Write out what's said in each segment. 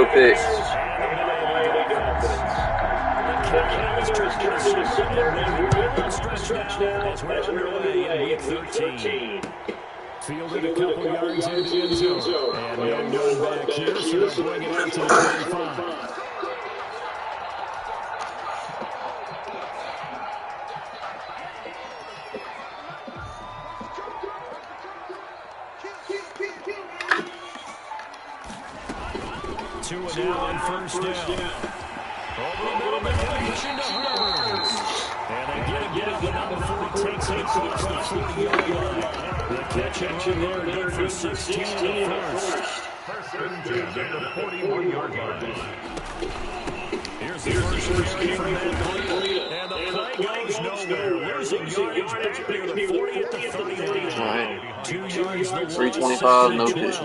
no picks. Fielded a couple yards into the end zone. And no run back here, so they'll bring it out to the 25. Two and now on first down. Over the middle, they're going to push into Hurts. And they get him down to number 4. He takes it across the 40-yard line. The catch and run there, good for 16 on the first. First and 10 at the 41-yard line. Here's the first carry from Matt Breida. And the play goes nowhere. Losing yardage back near the 40 at the 39. All right. 2 yards. 325, no picks,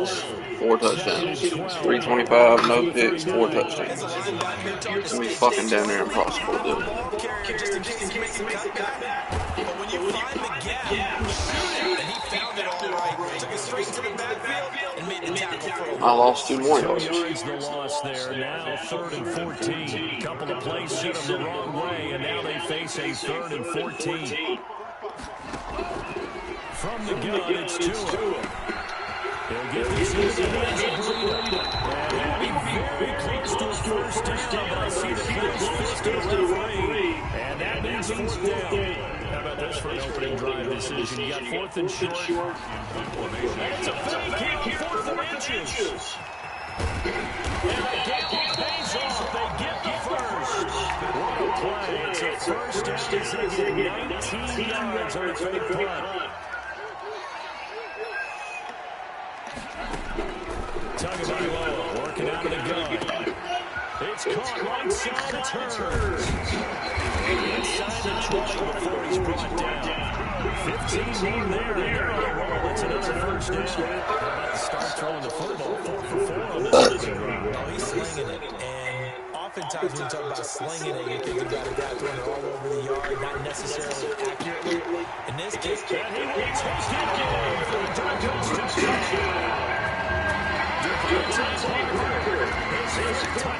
4 touchdowns. 325, no picks, 4 touchdowns. It's gonna be fucking damn near impossible to do. I lost 2 more yards. The loss there. Now 3rd and 14. Couple of plays sent them the wrong way, and now they face a 3rd and 14. From the gun, it's Tua. He'll get this into the hands of Breida. And he'll be very close to his first down, but I see the close fist of the referee. And that means 4th down. How about this for an opening drive decision? You got 4th and short. It's a fake kick, 4th and inches. And the gamble pays off. They get the first. What a play. It's a first down. They get 19 yards on the fake punt. Tagovailoa working out of the gun. It's caught right side. It's Hurts. Inside the 20 before he's brought down. 15 more there. They're on a roll. It's another first down. How about to start throwing the football 4 for 4 on this opening drive? Oh, he's slinging it. And oftentimes when you talk about slinging it, you're thinking about a guy throwing it all over the yard, not necessarily accurately. In this case, and he will take it for a touchdown.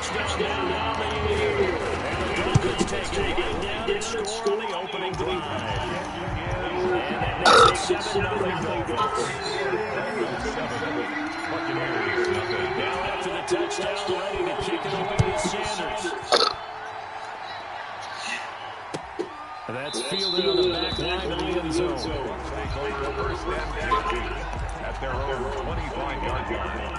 Touchdown now the year. And the Dolphins take it right down and score on the opening drive. And that makes it 7-0 Dolphins. Now after the touchdown, ready to kick it away with Sanders. And that's fielded on the back line of the end zone. First and 15 at their own 25-yard line.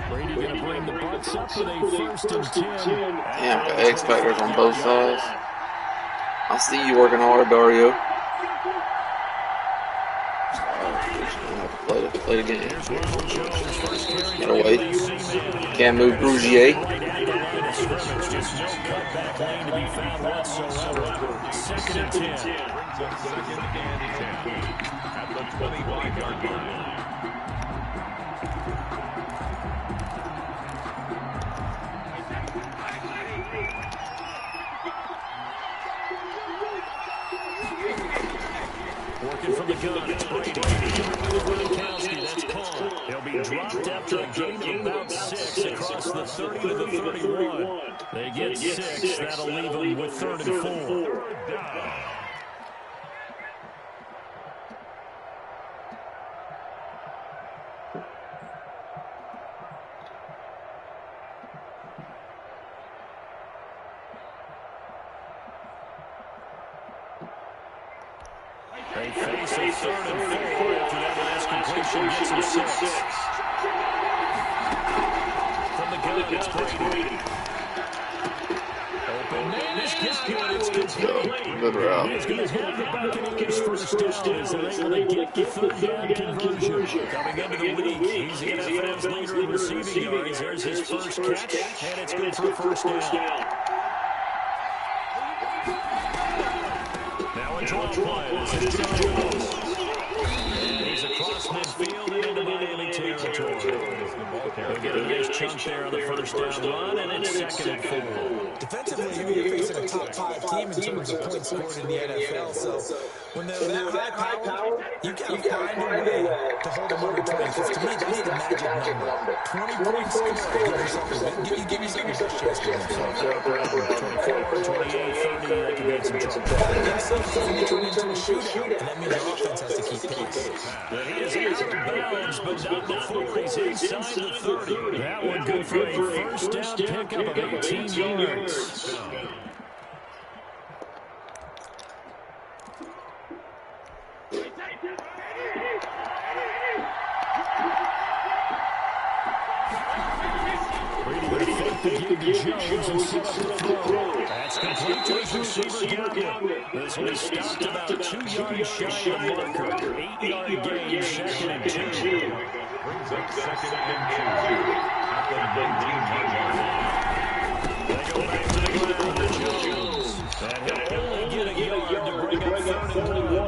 Brady going to bring the Bucs up with a 1st and 10. Damn, the X Factors on both sides. I see you working hard, Dario. Play the game. Get away. Can't move Brugier. Just no cutback lane to be found whatsoever. 2nd and 10. Brings up 2nd and 10 at the 25-yard line. Working from the gun, it's Brady. Gronkowski, that's Kong. He'll be dropped after a gain of about 6 across the 30 to the 31. They get 6. That'll leave them with 3rd and 4. They face a 3rd and 4 after that last completion gets them 6. From the gun, it's Brady. Open man is good. It's complete. Good route. He's going to have the Buccaneers first down as they're able to get the 3rd down conversion. Coming into the week, he's the NFL's leader in receiving yards. There's his first catch, and it's good for a 1st down. Now a draw play. This is Jones. And he's across midfield and into Miami territory. He'll get a nice chunk there on the 1st down run, and it's 2nd and 4. defensively, you're facing a top 5 team in terms of points scored in the NFL, so when they're that high power, you got to find a way to hold them under 20. Because to me, that's the magic number. 20-point score. Give yourself your best chance to win. 24, 28, 30, that could be some trouble. If you turn into a shootout, and that means your offense has to keep pace. He is out of bounds, but not before he's inside the 30. That one good for a first down pickup of 18 yards. Jones and set up the throw. That's complete to his receiver, Godwin. This will be stopped about 2 yards shy of the marker. 8-yard gain, 2nd and 2. Brings up 2nd and 2. At the 19-yard line. They go back to the ground to Jones. And he'll only get a yard to bring up 3rd and 1.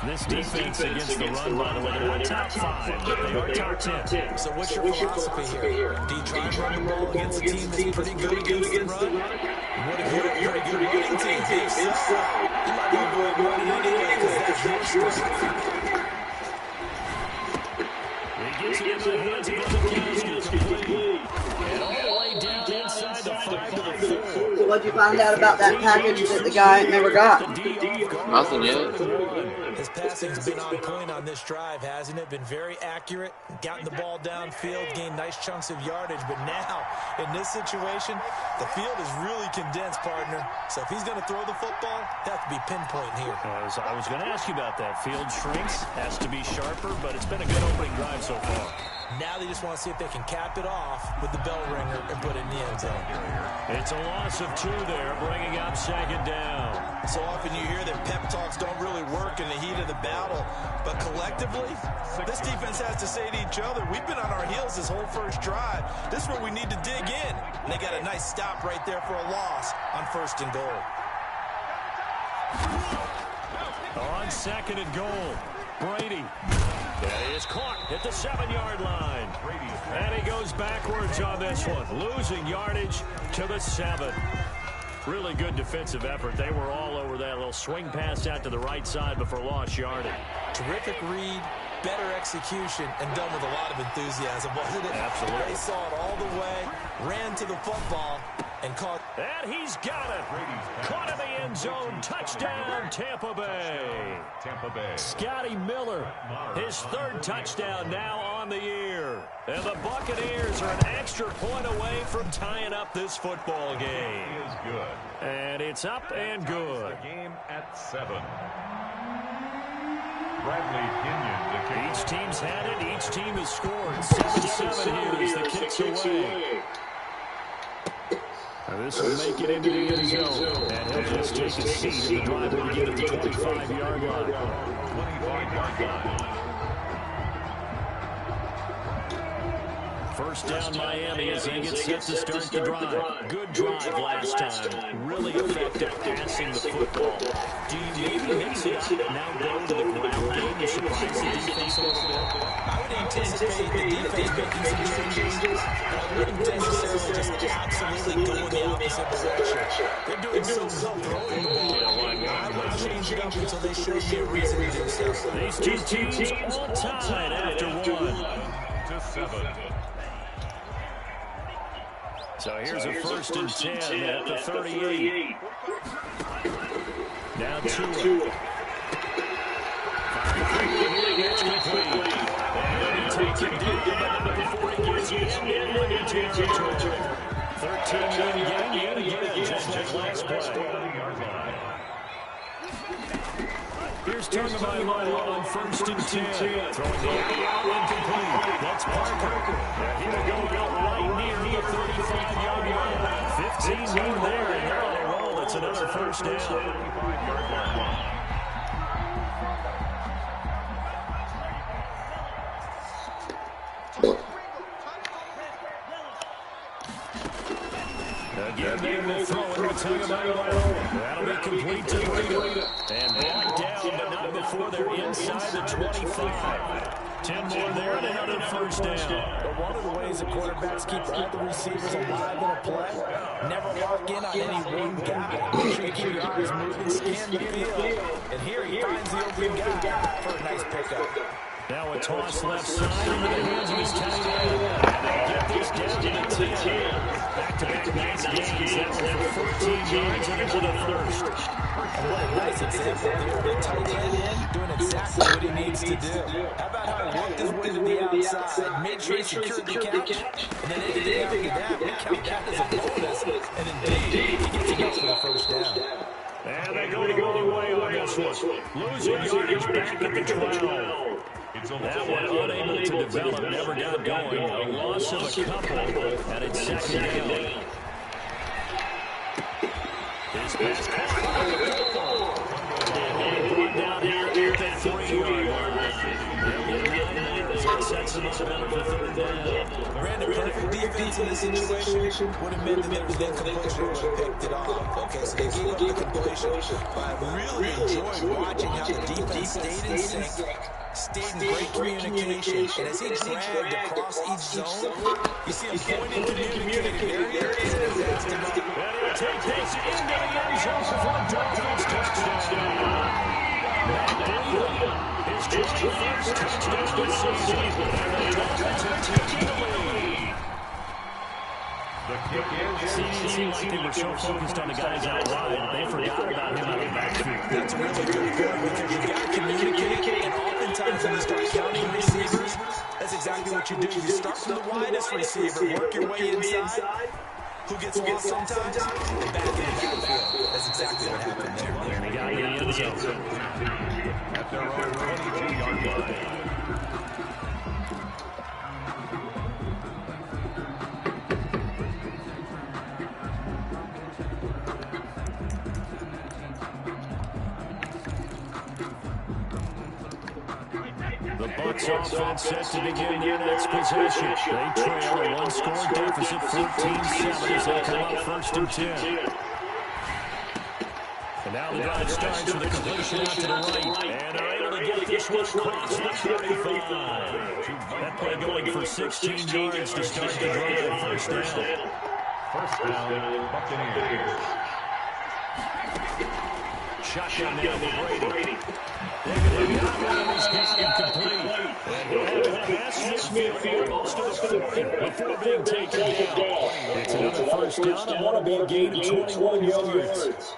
This defense against the run, by the way, they're not top 5, but they are top 10. So what's your philosophy here? Do you try to run the ball against a team that's pretty good against the run? What if you're a good running team? You might want to avoid running anyway because that's your strength. He gets it into the hands of Gronkowski. Complete. And all the way down inside the 5 to the 4. So what'd you find out about that package that the guy never got? Nothing yet. His passing's been on point on this drive, hasn't it? Been very accurate, gotten the ball downfield, gained nice chunks of yardage. But now, in this situation, the field is really condensed, partner. So if he's going to throw the football, that has to be pinpoint here. I was going to ask you about that. Field shrinks, has to be sharper, but it's been a good opening drive so far. Now they just want to see if they can cap it off with the bell ringer and put it in the end zone. It's a loss of 2 there, bringing up 2nd down. So often you hear that pep talks don't really work in the heat of the battle, but collectively, this defense has to say to each other, we've been on our heels this whole first drive. This is where we need to dig in. And they got a nice stop right there for a loss on 1st and goal. On 2nd and goal, Brady. That is caught at the 7-yard line. And he goes backwards on this one, losing yardage to the 7. Really good defensive effort. They were all over that little swing pass out to the right side before lost yardage. Terrific read, better execution, and done with a lot of enthusiasm, wasn't it? Absolutely. They saw it all the way, ran to the football, and caught. And he's got it. Caught in the end zone. Touchdown, Tampa Bay. Scotty Miller, his 3rd touchdown now on the year. And the Buccaneers are an extra point away from tying up this football game. He is good. And it's up and good. The game at 7. Bradley Kenyon, the kicker. Each team's had it. Each team has scored. 7-7 here as the kick's away. Now this will make it into the end zone. And he'll just take a seat in the drive to get at the 25-yard line. 25-yard line. First down Miami as they get set to start the drive. Good drive last time. Really effective passing the football. Do you maybe mix it up and now go to the ground game to surprise the defense a little bit? I would anticipate the defense making some changes. I wouldn't necessarily just absolutely go in the opposite direction. They're doing so well throwing the ball. I wouldn't change it up until they show me a reason to do so. These two teams all tied after 1. To 7. So here's a 1st and 10 at the 38. Now Tua. It's complete. And he takes it deep before he gets into enemy territory. 13-yard gain yet again, just like last play. Here's Tagovailoa on 1st and 10. Throwing the out incomplete. That's Parker. Here we go right near the 35-yard line. 15 more there, and they're on a roll. It's another 1st down. Again, they will throw it with Tagovailoa. That'll be complete to Breida. And brought down, but not before they're inside the 25. 10 more there and another first down. But one of the ways the quarterbacks keep all the receivers alive in a play, never lock in on any one guy. Make sure you keep your eyes moving, scan the field. And here he finds the open guy for a nice pickup. Now a toss left side into the hands of his tight end. And they'll get this down to the 10. Back-to-back nice gains. That one for 14 yards and into the first. And what a nice example there of a tight end doing exactly what he needs to do. How about how he worked his way to the outside, made sure he secured the catch, and then anything after that, we count that as a bonus. And indeed, he gets enough for the first down. And they go the wrong way on this one. Losing yardage back at the 12. That one unable to develop, never got going. A loss of a couple, and it's second down. His pass caught. And brought down here at the 3-yard line. That sets him up better for third down. Ran a perfect defense in this situation. Would have meant that there was an incompletion. Would have picked it off. Okay, so they gave up the completion. But I really enjoyed watching how the defense stayed in sync. Stayed in great communication, and as he dragged across each zone, you see him pointing to the communicating area, and then asked him up. And he'll take this into the end zone for a Dolphins touchdown. Matt Breida, his 21st touchdown this season, and the Dolphins are taking the lead. Seemed like they were so focused on the guys out wide, they forgot about him out of the backfield. That's a really good point, because you got to communicate, and oftentimes when you start counting receivers, that's exactly what you do. You start from the widest receiver, work your way inside. Who gets lost sometimes? And back in the backfield. That's exactly what happened there. And they got in the end zone. At their own 22-yard line. The Bucs offense set to begin their next possession. They trail a one-score deficit, 14-7, as they come up 1st and 10. And now the drive starts with a completion out to the right. And they're able to get this one across the 35. That play going for 16 yards to start the drive. First down. First down, Buccaneers. Shotgun now for Brady. They're going to got one, and he's got him complete. And he'll have to pass this midfield almost to the 40 before being taken down. It's another first down, and want to be a gain of 21 yards.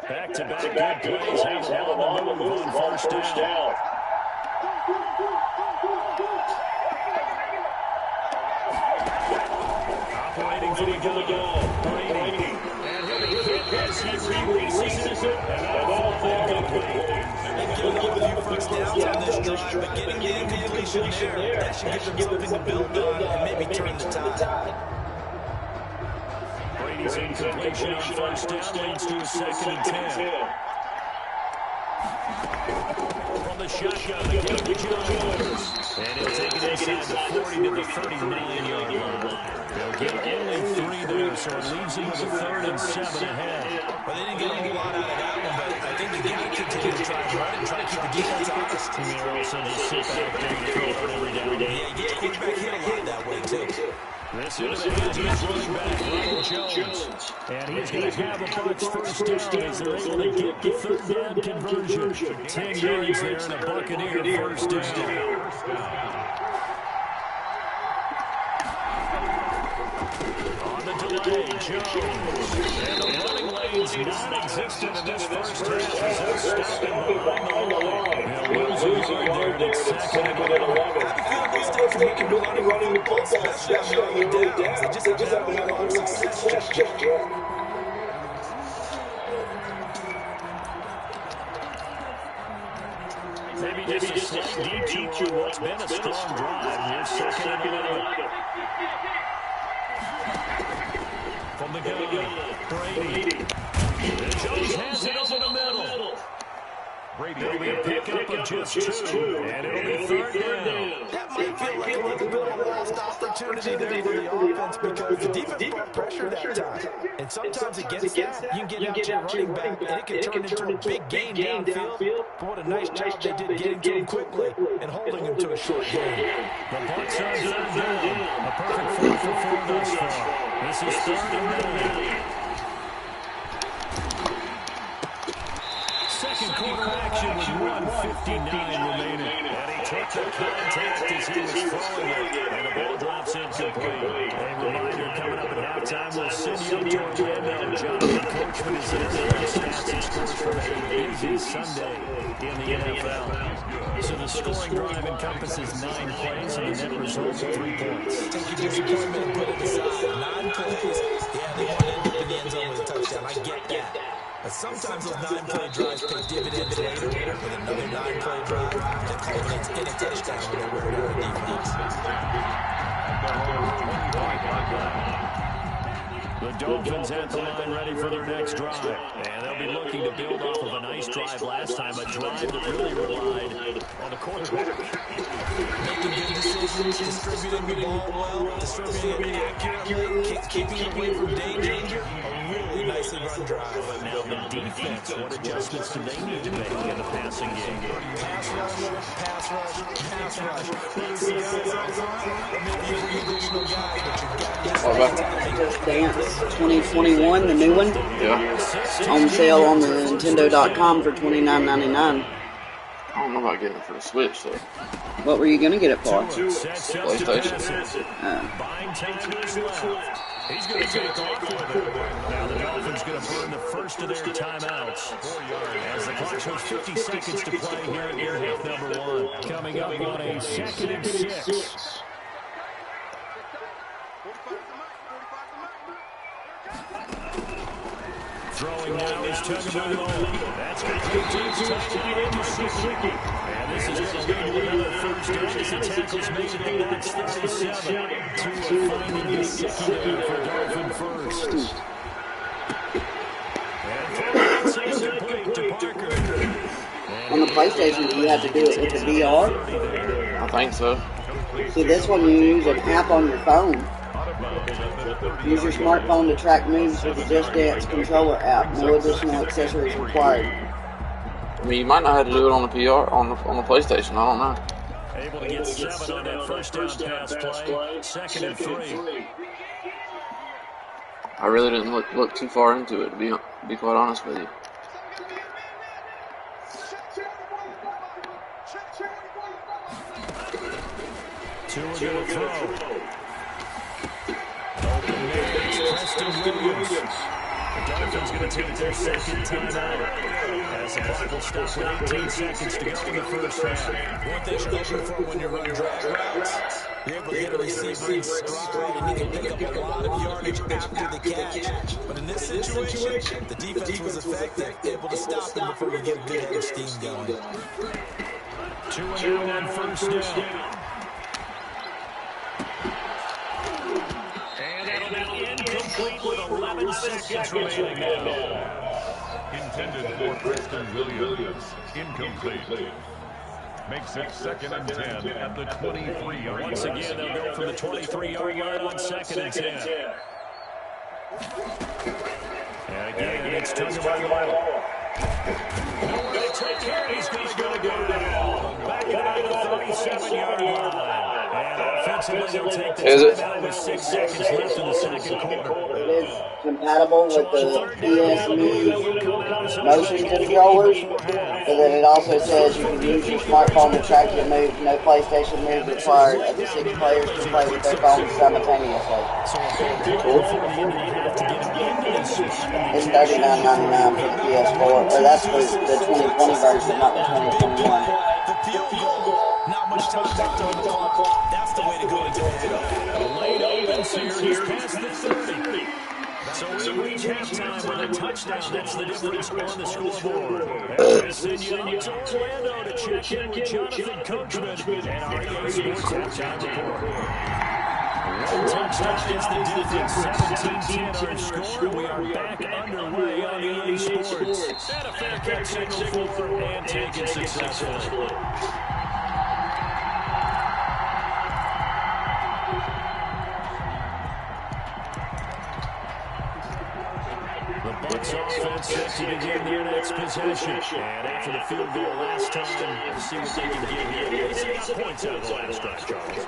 Back-to-back good plays have them on the move on first down. Operating for the goal. Brady. And he'll be hit as he releases it. And that'll fall complete. They've given up a few first downs on this drive, but getting the incompletion there, that should give them something to build on and maybe turn the tide. Brady's incompletion on first down leads to a 2nd and 10. From the shotgun, the kick to Jones. And he'll take it inside the 40 to the 39-yard line. They'll get only 3 there, so it leaves them with a 3rd and 7 ahead. Well, they didn't get a whole lot out of that one, but I think they got to continue to try and run and try to keep the defense honest. And they're also just sit back there and throw it every down. Yeah, you get the quarterback hit a lot that way, too. This is the hands of his running back, Ryan Jones. And he's going to have a Bucs first down as they're able to get the 3rd down conversion. 10 yards there and a Buccaneer first down. On the delay, Jones. And the running lane's non-existent in this first half as they're stopping behind the line. They'll lose a yard there, and it's 2nd and 11. We can do running the ball, especially on the early downs. They just haven't had a lot of success just yet. Maybe just a slight detour on what's been a strong drive. Here's 2nd and 11. From the gun, Brady. And Jones has it over the middle. There'll be a pickup of just 2, and it'll be 3rd down. That might feel like a little bit of a lost opportunity there for the offense because the defense brought pressure that time. And sometimes against that, you can get out to your running back, and it can turn into a big gain downfield. But what a nice job they did getting to him quickly and holding him to a short gain. The Bucs are 3rd down. A perfect 4 for 4 thus far. This is 3rd and 9. Second quarter action with 1:59 remaining. And he took the contact as he was throwing it. And the ball drops incomplete. A reminder coming up at halftime, we'll send you up to Orlando. Jonathan Coachman is there with stats and scores from a busy Sunday in the NFL. So the scoring drive encompasses 9 plays and the net result of 3 points. Take your disappointment and put it aside. 9 plays. Yeah, they want to end up in the end zone with a touchdown. I get that. But sometimes those 9-play drives pay dividends later with another 9-play drive that culminates in a touchdown when they wear down the defense. The Dolphins at the line ready for their next drive. And they'll be looking to build off of a nice drive last time, a drive that really relied on the quarterback. Making good decisions, distributing the ball well, distributing it accurately, keeping it away from danger. A really nicely run drive. But now the defense, what adjustments do they need to make in the passing game? Pass rush, pass rush, pass rush. Whether it's the guys up front or maybe you bring additional guys, but you've got to Just Dance 2021, the new one. Yeah. On sale on the Nintendo.com for $29.99. I don't know about getting it for the Switch, though. What were you going to get it for? PlayStation. Buying time is left. He's going to take off with it. Now the Dolphins going to burn the first of their timeouts. As the clock shows 50 seconds to play here in half number 1. Coming up on a 2nd and 6. Throwing now is Tagovailoa. That's going to take James touchdown into Gesicki. And this is going to lead to another first down as the tackle's made at the Bucs 37. Tua finding Gesicki there for Dolphin first. And it's incomplete to Parker. On the PlayStation, do you have to do it with the VR? I think so. See, this one you use an app on your phone. Use your smartphone to track moves with the Just Dance controller app. No additional accessories required. I mean, you might not have to do it on the PR on the PlayStation. I don't know. Able to get 7 on that first down pass play. 2nd and 3. I really didn't look too far into it, to be quite honest with you. Tua going to throw. Preston Williams. The Dolphins going to take their 2nd timeout. As the clock will stop with 18 seconds to go in the first half. One thing you're looking for when you run drag routes, you're able to get a receiver in stride, and you can pick up a lot of yardage after the catch. But in this situation, the defense was effective, able to stop them before you get a good head of steam going. 2 and 1 on first down. Incomplete with 11 seconds remaining now. Intended for Preston Williams. Incomplete. Makes it 2nd and 10 at the 23-yard line. Once again, they'll go from the 23-yard line on 2nd and 10. And again, it's Tagovailoa. They take care. He's going to go down. Back at the 37-yard line. And offensively, they'll take the timeout with 6 seconds left in the 2nd quarter. It is compatible with the PS Move motion controllers, so that it also says you can use your smartphone to track your moves. No PlayStation Move required. Up to 6 players can play with their phones simultaneously. It's $39.99 for the PS4, or that's for the 2020 version, not the 2021. The field goal, not much time left on the clock. That's the way to go into it. Late opens here. He's past the 30. So we reach halftime with a touchdown. That's the difference on the scoreboard. And we send you out to Orlando to check in with Jonathan Coachman and our EA Sports Halftime Report. One touchdown is the difference. 17-10 our score. We are back underway on EA Sports. And a fair catch signal for and taken successfully. The Bucs offense set to begin their next possession. And after the field goal last time, we'll see what they can give here. They got points out of the last drive, Charles.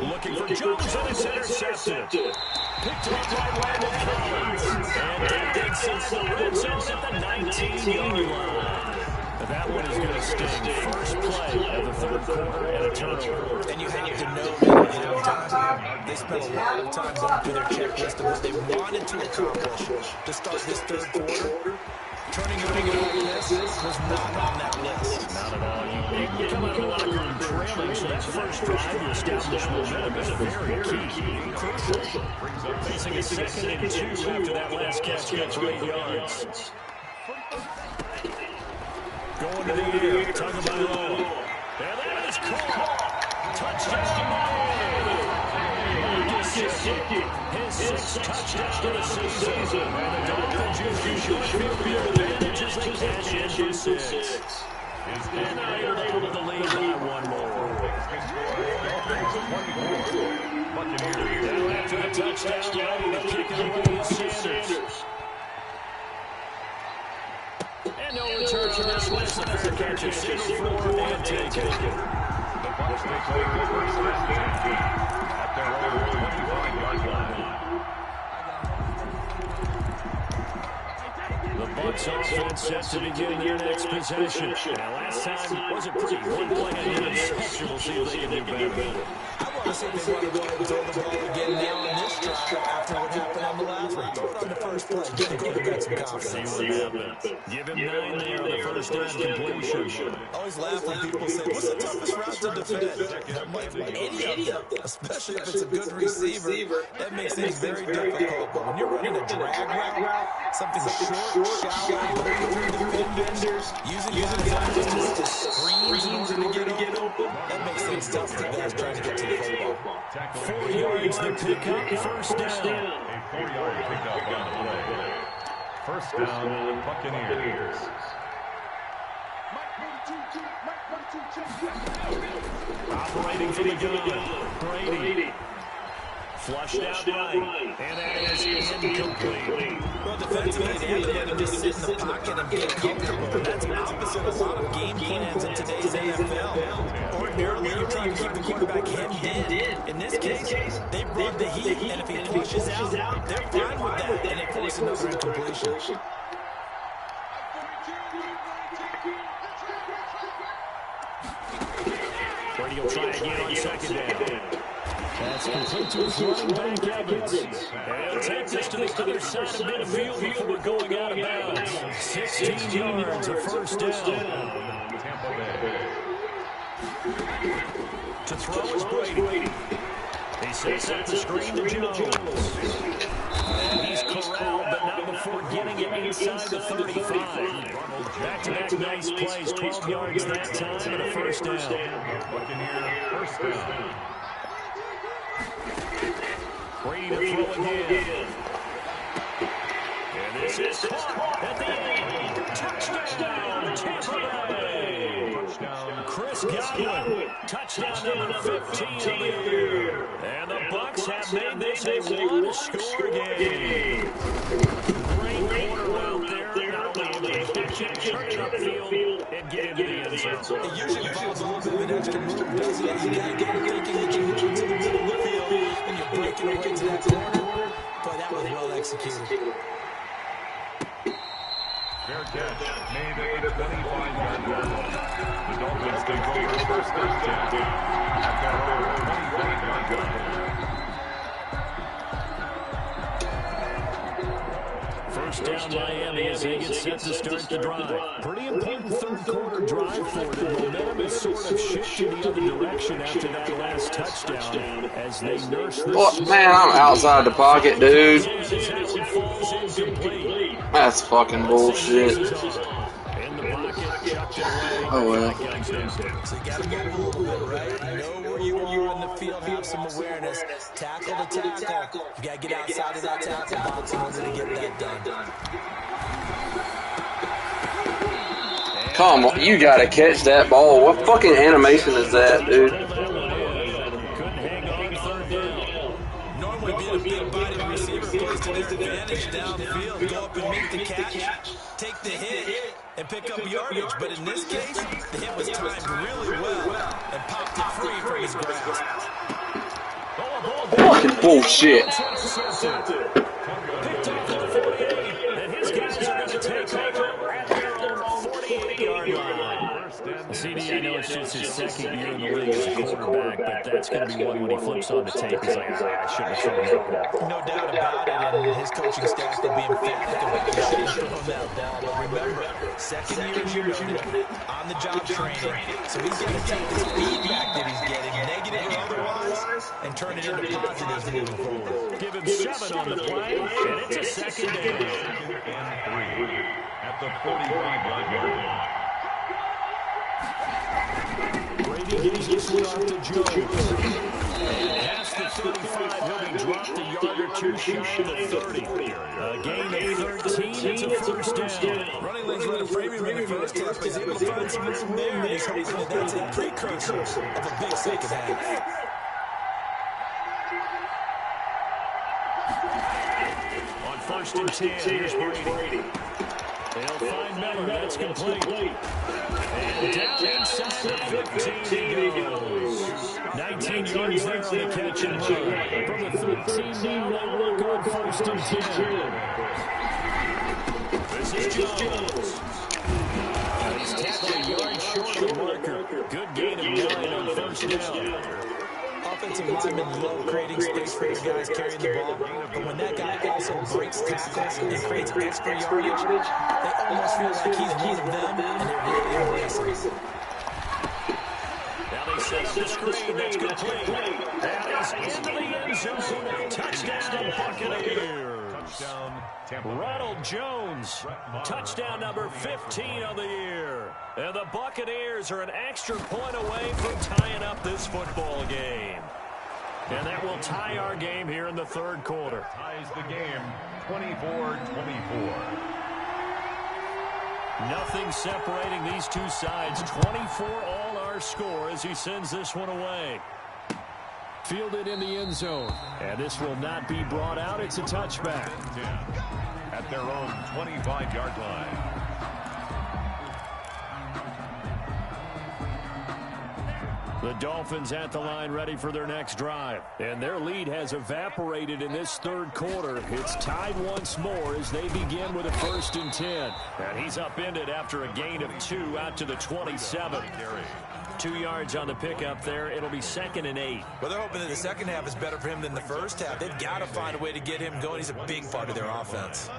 Looking for Jones, and it's intercepted. Picked up by Landon Collins. And kicked inside the red zone at the 19-yard line. That one is going to sting. First play of the third quarter and a turnover. And you have to know that at halftime, they spent a lot of time going through their checklist of what they wanted to accomplish to start this third quarter. Turning over this was not on that list. Not at all. You come out of the locker room trailing, so that first drive to establish momentum is very key. Crucial. Facing a 2nd and 2 after that last catch gets 8 yards. Going to the air, Tagovailoa. And that is caught. Touchdown. His 6th touchdown of the season. And the Dolphins use short field advantage as they catch into 6. And now you're able to lead by one more. Down after the touchdown, ready to kick it away with Sanders. And no return from this one. It's a fair catch of 64 and take it. The Bucs take over first and 10 at their own 25-yard line. The Bucs offense set to begin their next possession. Now, last time wasn't pretty. One play and interception. We'll see if they can do better. I want to see if they want to go ahead and throw the ball again now on this drive after what happened on the last one. Throw it on the first play. Give the quarterback some confidence. See what happens. Give him 9 there on the first down completion. I always laugh when people say, what's the toughest route to defend? I'm like, any of them, especially if it's a good receiver. That makes things very difficult. But when you're running a drag route, something short, shallow, defenders, using guys to screens in order to get open, that makes things tough for guys trying to get to the football. 4 yards to pick up, first down. A 4-yard pickup on the play. First down, Buccaneers. Operating from the gun, Brady. Flushed out right, and that is incomplete. Well, defensively, they have to let him just sit in the pocket and get comfortable. That's opposite a lot of game plans in today's NFL. Ordinarily, you're trying to keep the quarterback hemmed in. In this case, they brought the heat, and if he pushes out, they're fine with that, and they force another incompletion. Brady will try again on 2nd down. That's complete to his running back, Evans. And he'll take this to the other side of midfield before going out of bounds. 16 yards, a first down. To throw is Brady. He sets up the screen to Jones. And he's corralled, but not before getting it inside the 35. Back-to-back nice plays, 12 yards that time, and a first down. Buccaneers first down. Brady to throw again. And this is caught at the end. Touchdown, Tampa Bay. Touchdown, Chris Godwin. Touchdown number 15 of the year. And the Bucs have made this a one-score game. Great quarter out there. Not only able to catch it, turn it upfield, and get into the end zone. It usually involves a little bit of an extra move, doesn't it? You got to get thinking that you need to the middle of the field, and you're breaking away to that corner. But that was well executed. Fair catch made at the 25-yard line. The Dolphins take over first and 10 at their own 25-yard line. First down Miami as they get set to start the drive. Pretty important third quarter drive for them. Momentum is sort of shifted the other direction after that last touchdown as they nurse this. What, man, I'm outside the pocket, dude. Falls incomplete. That's fucking bullshit. And the pocket, chucked it away. Oh, well. So you got to move a little bit, right? Know where you are on the field, have some awareness. Tackle to tackle. You got to get outside of that tackle box in order to get that done. Come on, you gotta catch that ball. What fucking animation is that, dude? Normally being a big body receiver plays to their advantage downfield. Go up and make the catch, take the hit, and pick up yardage. But in this case, the hit was timed really well and popped it free from his grasp. Fucking bullshit. Picked up at the 48, and his guys are going to take over at their own 48-yard line. CD, I know it's just his second year in the league as a quarterback, but that's going to be one when he flips on the tape. He's like, I shouldn't have thrown that. No doubt about it, and his coaching staff will be emphatic about it. He shouldn't have thrown that down. But remember, second year, on-the-job training. So he's going to take this feedback that he's getting, negative or otherwise, and turn it into positives moving forward. Give him 7 on the play, and it's a second down. At the 45-yard line. Brady gives this one off to Jones. Past the 35, he'll be dropped a yard or two shy of the 30. A gain of 13, it's a first down. Running lanes run a premium in the first half, but he's able to find some room there, and he's hoping that that's a precursor of a big second half. On first and 10, here's Brady. They'll find Miller, that's complete. And down inside the 15 he goes. 19 yards there on the catch and run. From the 13 down, they work on first and 10. This is Jones. He's tackled a yard short of the marker. Good gain of 9 on first down. Offensive linemen love creating space for the guys carrying the ball, but when that guy also breaks tackles and creates extra yardage, they almost feel like he's one of them, and they're really embracing it. Now they set up the screen, that's complete. That is into the end zone. Touchdown, Buccaneers. Ronald Jones, touchdown number 15 of the year. And the Buccaneers are an extra point away from tying up this football game. And that will tie our game here in the third quarter. Ties the game 24-24. Nothing separating these two sides. 24 all our score as he sends this one away. Fielded in the end zone. And this will not be brought out. It's a touchback. At their own 25-yard line. The Dolphins at the line ready for their next drive. And their lead has evaporated in this third quarter. It's tied once more as they begin with a first and 10. And he's upended after a gain of 2 out to the 27. 2 yards on the pickup there. It'll be 2nd and 8. Well, they're hoping that the second half is better for him than the first half. They've got to find a way to get him going. He's a big part of their offense.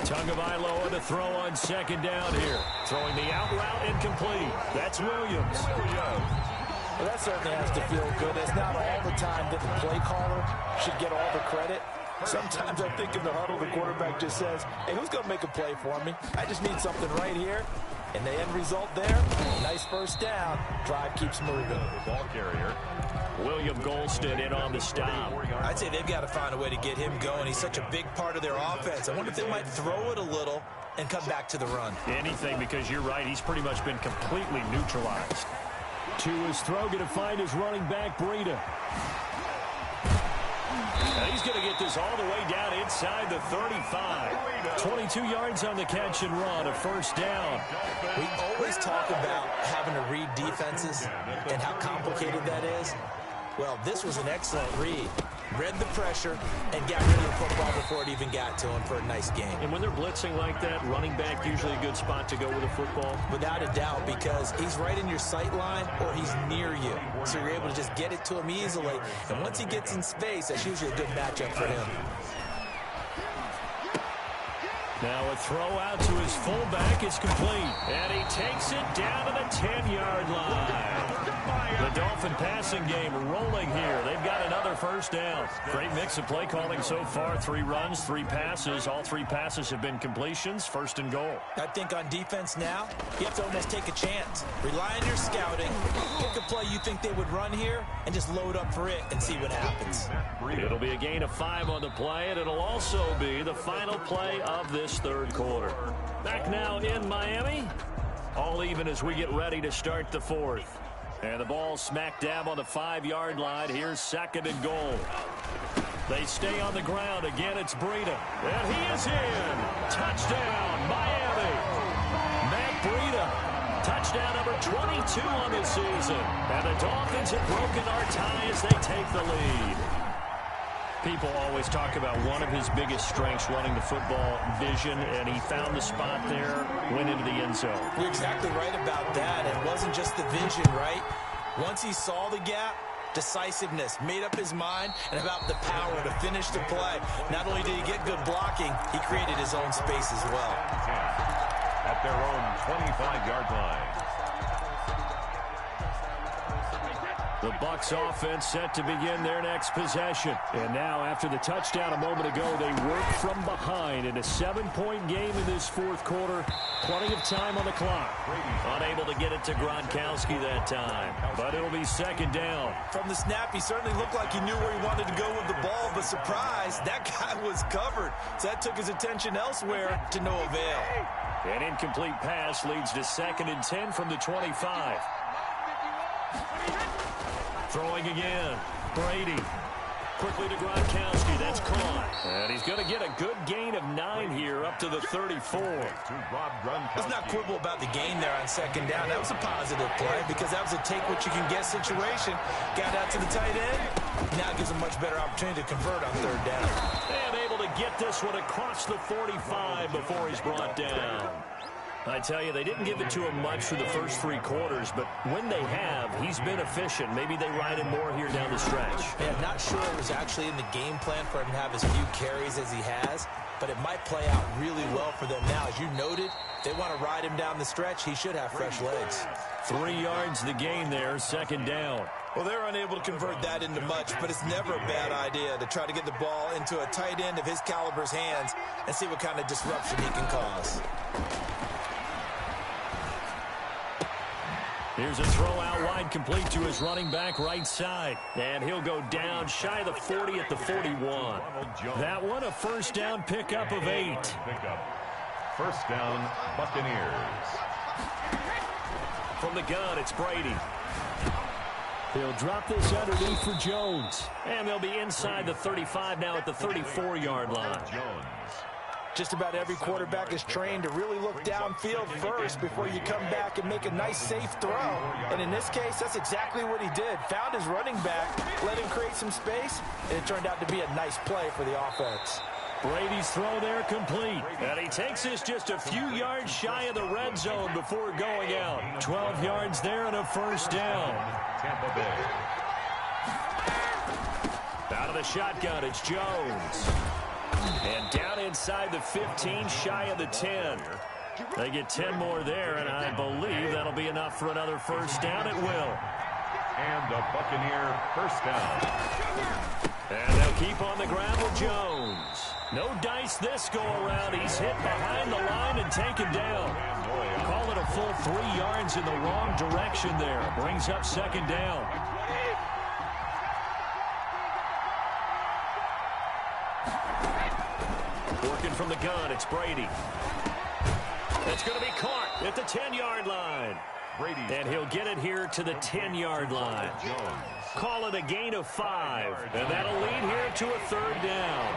Tagovailoa to throw on second down here. Throwing the out route incomplete. That's Williams. Well, that certainly has to feel good. It's not all the time that the play caller should get all the credit. Sometimes I think in the huddle, the quarterback just says, hey, who's going to make a play for me? I just need something right here. And the end result there, nice first down. Drive keeps moving. The ball carrier. William Golston in on the stop. I'd say they've got to find a way to get him going. He's such a big part of their offense. I wonder if they might throw it a little and come back to the run. Anything, because you're right. He's pretty much been completely neutralized. To his throw, going to find his running back, Breida. And he's going to get this all the way down inside the 35. 22 yards on the catch and run, a first down. We always talk about having to read defenses and how complicated that is. Well, this was an excellent read. Read the pressure and got rid of the football before it even got to him for a nice game. And when they're blitzing like that, running back usually a good spot to go with a football. Without a doubt, because he's right in your sight line or he's near you. So you're able to just get it to him easily. And once he gets in space, that's usually a good matchup for him. Now a throw out to his fullback is complete. And he takes it down to the 10-yard line. The Dolphin passing game rolling here. They've got another first down. Great mix of play calling so far. 3 runs, 3 passes. All 3 passes have been completions. First and goal. I think on defense now, you have to almost take a chance. Rely on your scouting. Pick a play you think they would run here and just load up for it and see what happens. It'll be a gain of 5 on the play, and it'll also be the final play of this third quarter. Back now in Miami. All even as we get ready to start the fourth. And the ball smack dab on the 5-yard line. Here's second and goal. They stay on the ground. Again, it's Breida. And he is in. Touchdown, Miami. Matt Breida. Touchdown number 22 on the season. And the Dolphins have broken our tie as they take the lead. People always talk about one of his biggest strengths, running the football, vision, and he found the spot there, went into the end zone. You're exactly right about that. It wasn't just the vision, right? Once he saw the gap, decisiveness, made up his mind, and about the power to finish the play. Not only did he get good blocking, he created his own space as well. At their own 25-yard line. The Bucs offense set to begin their next possession. And now after the touchdown a moment ago, they work from behind in a 7-point game in this fourth quarter. Plenty of time on the clock. Unable to get it to Gronkowski that time. But it'll be second down. From the snap, he certainly looked like he knew where he wanted to go with the ball, but surprise, that guy was covered. So that took his attention elsewhere to no avail. An incomplete pass leads to second and 10 from the 25. Throwing again. Brady. Quickly to Gronkowski. That's caught. And he's going to get a good gain of 9 here up to the 34. Let's not quibble about the gain there on second down. That was a positive play because that was a take-what-you-can-get situation. Got out to the tight end. Now it gives a much better opportunity to convert on third down. And able to get this one across the 45 before he's brought down. I tell you, they didn't give it to him much for the first 3 quarters, but when they have, he's been efficient. Maybe they ride him more here down the stretch. Yeah, not sure it was actually in the game plan for him to have as few carries as he has, but it might play out really well for them now. As you noted, they want to ride him down the stretch. He should have fresh legs. 3 yards the gain there, second down. Well, they're unable to convert that into much, but it's never a bad idea to try to get the ball into a tight end of his caliber's hands and see what kind of disruption he can cause. Here's a throw out wide, complete to his running back right side. And he'll go down shy of the 40 at the 41. That one a first down pickup of 8. First down, Buccaneers. From the gun, it's Brady. He'll drop this underneath for Jones. And they'll be inside the 35 now at the 34-yard line. Just about every quarterback is trained to really look downfield first before you come back and make a nice, safe throw. And in this case, that's exactly what he did. Found his running back, let him create some space, and it turned out to be a nice play for the offense. Brady's throw there complete. And he takes this just a few yards shy of the red zone before going out. 12 yards there and a first down. Tampa Bay. Out of the shotgun, it's Jones. And down inside the 15, shy of the 10. They get 10 more there, and I believe that'll be enough for another first down. It will. And a Buccaneer first down. And they'll keep on the ground with Jones. No dice this go-around. He's hit behind the line and taken down. Call it a full 3 yards in the wrong direction there. Brings up second down. Working from the gun, it's Brady. It's going to be caught at the 10-yard line. Brady. And he'll get it here to the 10-yard line. Call it a gain of 5. And that'll lead here to a third down.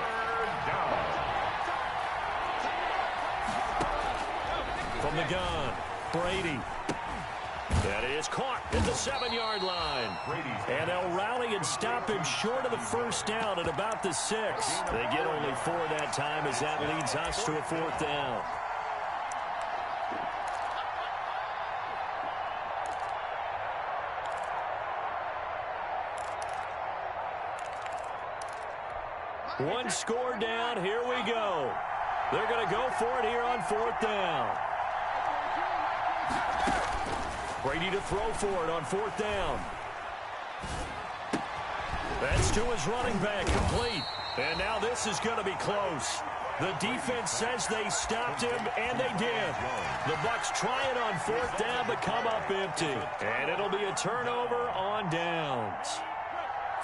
From the gun, Brady. That is caught at the 7-yard line. And they'll rally and stop him short of the first down at about the 6. They get only 4 that time as that leads us to a fourth down. One score down. Here we go. They're going to go for it here on 4th down. Brady to throw for it on 4th down. That's to his running back, complete. And now this is going to be close. The defense says they stopped him, and they did. The Bucs try it on 4th down, but come up empty. And it'll be a turnover on downs.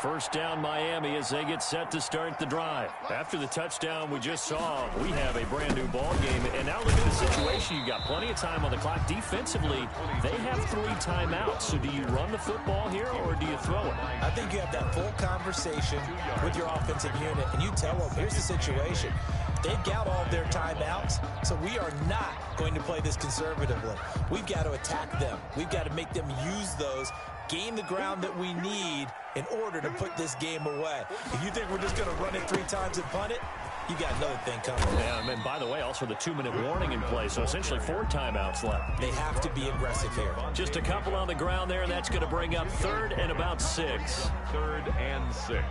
First down, Miami, as they get set to start the drive. After the touchdown we just saw, we have a brand-new ball game. And now look at the situation. You've got plenty of time on the clock. Defensively, they have 3 timeouts. So do you run the football here, or do you throw it? I think you have that full conversation with your offensive unit, and you tell them, here's the situation. They've got all of their timeouts, so we are not going to play this conservatively. We've got to attack them. We've got to make them use those, gain the ground that we need in order to put this game away. If you think we're just going to run it 3 times and punt it, you got another thing coming. Yeah, and by the way, also the 2-minute warning in play, so essentially 4 timeouts left. They have to be aggressive here. Just a couple on the ground there, and that's going to bring up 3rd and about 6. 3rd and 6.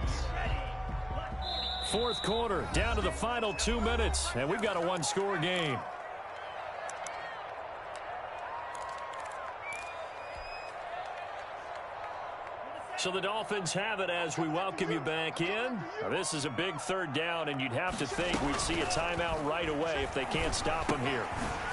4th quarter, down to the final 2 minutes, and we've got a 1-score game. So the Dolphins have it as we welcome you back in. Now, this is a big 3rd down, and you'd have to think we'd see a timeout right away if they can't stop him here.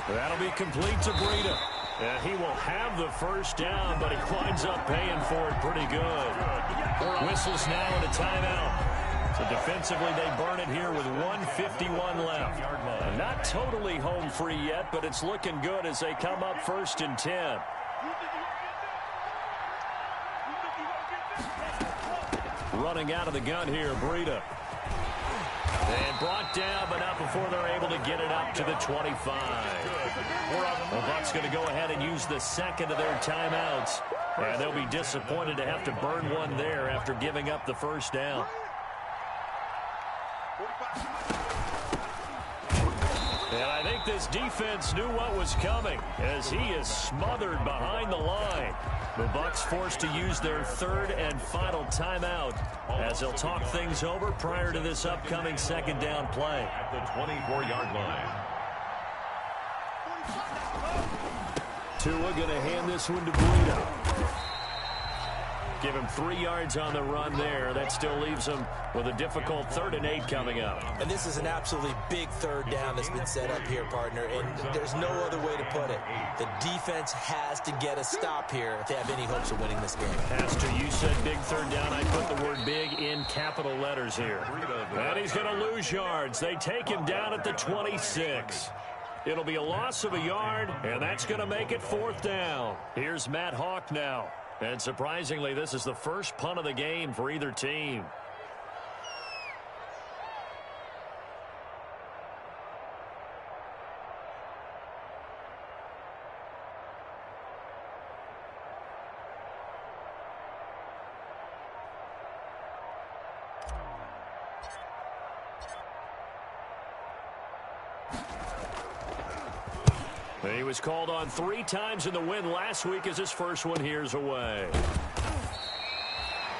That'll be complete to Breida. And he will have the 1st down, but he winds up paying for it pretty good. Whistles now and a timeout. So defensively, they burn it here with 1:51 left. Not totally home free yet, but it's looking good as they come up 1st and 10. Running out of the gun here, Breida. And brought down, but not before they're able to get it up to the 25. The Bucs going to go ahead and use the 2nd of their timeouts. And they'll be disappointed to have to burn one there after giving up the 1st down. And I think this defense knew what was coming as he is smothered behind the line. The Bucs forced to use their 3rd and final timeout as they'll talk things over prior to this upcoming 2nd down play. At the 24-yard line. Tua going to hand this one to Breida. Give him 3 yards on the run there. That still leaves him with a difficult 3rd and 8 coming up. And this is an absolutely big 3rd down that's been set up here, partner, and there's no other way to put it. The defense has to get a stop here if they have any hopes of winning this game. Pastor, you said big 3rd down. I put the word big in capital letters here. And he's going to lose yards. They take him down at the 26. It'll be a loss of a yard, and that's going to make it 4th down. Here's Matt Hawk now. And surprisingly, this is the first punt of the game for either team. He was called on 3 times in the win last week as his first one here's away.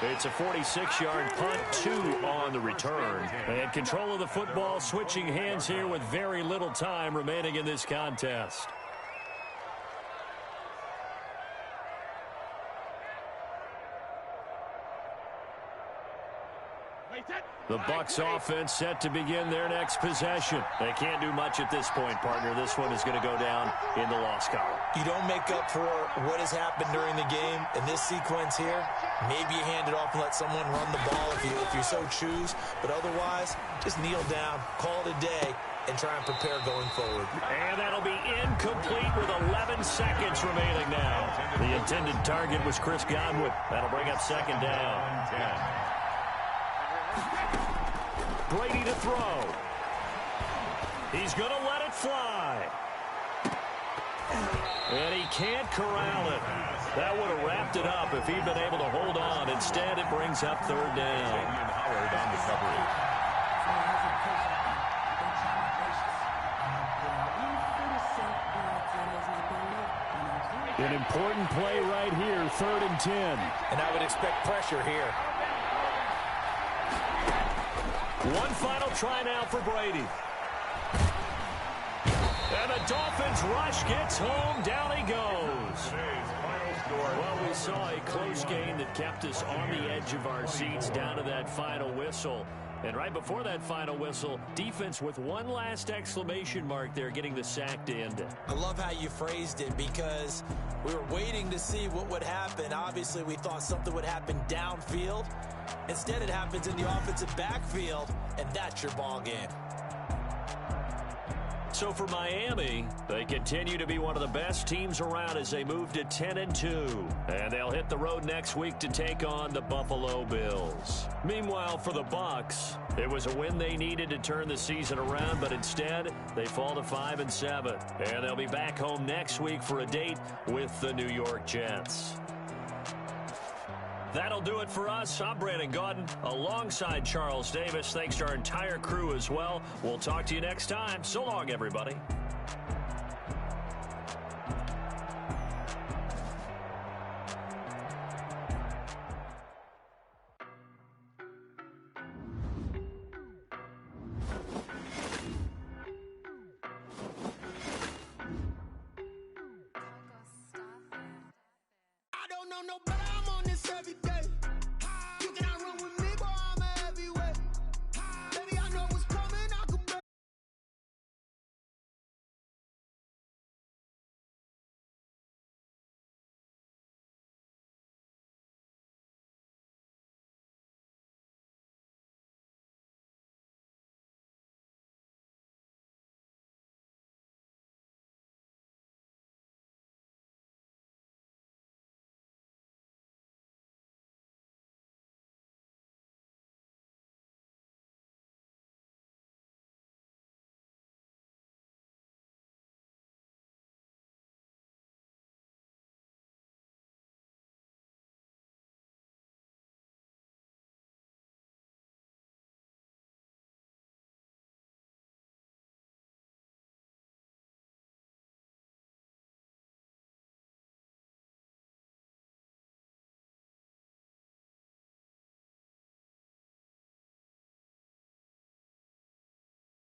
It's a 46-yard punt, 2 on the return. And control of the football, switching hands here with very little time remaining in this contest. The Bucs offense set to begin their next possession. They can't do much at this point, partner. This one is going to go down in the loss column. You don't make up for what has happened during the game in this sequence here. Maybe you hand it off and let someone run the ball if you so choose. But otherwise, just kneel down, call it a day, and try and prepare going forward. And that'll be incomplete with 11 seconds remaining now. The intended target was Chris Godwin. That'll bring up 2nd down. Brady to throw. He's going to let it fly. And he can't corral it. That would have wrapped it up if he'd been able to hold on. Instead, it brings up 3rd down. Howard on the coverage. An important play right here, 3rd and 10. And I would expect pressure here. One final try now for Brady. the Dolphins rush gets home. Down he goes. Well, we saw a close game that kept us on the edge of our seats down to that final whistle. And right before that final whistle, defense with one last exclamation mark there, getting the sack to end it. I love how you phrased it, because we were waiting to see what would happen. Obviously, we thought something would happen downfield. Instead, it happens in the offensive backfield, and that's your ball game. So for Miami, they continue to be one of the best teams around as they move to 10-2. And they'll hit the road next week to take on the Buffalo Bills. Meanwhile, for the Bucs, it was a win they needed to turn the season around, but instead, they fall to 5-7. And they'll be back home next week for a date with the New York Jets. That'll do it for us. I'm Brandon Gaudin alongside Charles Davis. Thanks to our entire crew as well. We'll talk to you next time. So long, everybody.